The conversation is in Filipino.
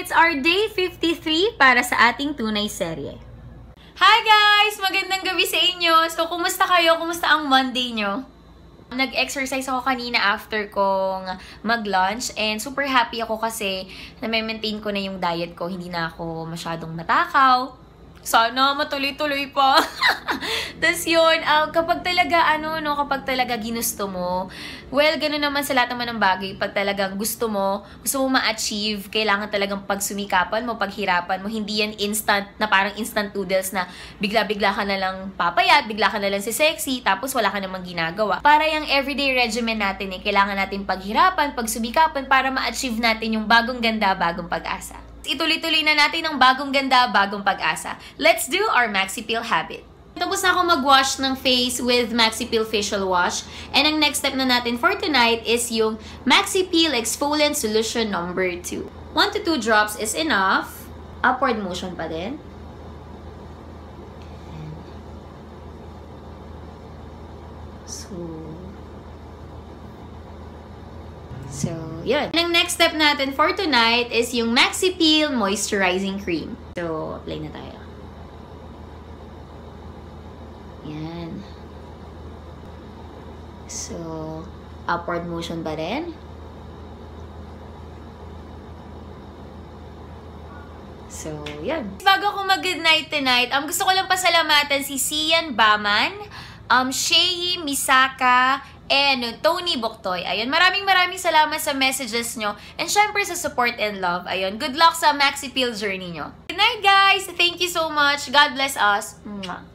It's our day 53 para sa ating tunay serye. Hi guys! Magandang gabi sa inyo! So, kumusta kayo? Kumusta ang Monday nyo? Nag-exercise ako kanina after kong mag-lunch and super happy ako kasi na-maintain ko na yung diet ko. Hindi na ako masyadong matakaw. Sana matuloy-tuloy pa. Tapos yun, kapag talaga ginusto mo, well, gano'n naman sa lahat naman ng bagay. Pag talagang gusto mo ma-achieve, kailangan talagang pagsumikapan mo, paghirapan mo. Hindi yan instant, na parang instant noodles na bigla-bigla ka na lang papayat, bigla ka na lang si sexy, tapos wala ka namang ginagawa. Para yung everyday regimen natin kailangan natin paghirapan, pagsumikapan para ma-achieve natin yung bagong ganda, bagong pag-asa. Ituloy-tuloy na natin ang bagong ganda, bagong pag-asa. Let's do our Maxi Peel habit. Tapos na ako mag-wash ng face with Maxi Peel Facial Wash. And ang next step na natin for tonight is yung Maxi Peel Exfoliant Solution number 2. 1 to 2 drops is enough. Upward motion pa din. So, yun. And ang next step natin for tonight is yung Maxi Peel Moisturizing Cream. So, apply na tayo. Yan. So, upward motion ba rin? So, yan. Bago ko mag-good night tonight, gusto ko lang pasalamatan si Sian Baman, Shei Misaka, and Tony Boktoy. Ayun, maraming salamat sa messages nyo. And syempre sa support and love. Ayun, good luck sa Maxi Peel journey nyo. Good night, guys! Thank you so much. God bless us. Mwah.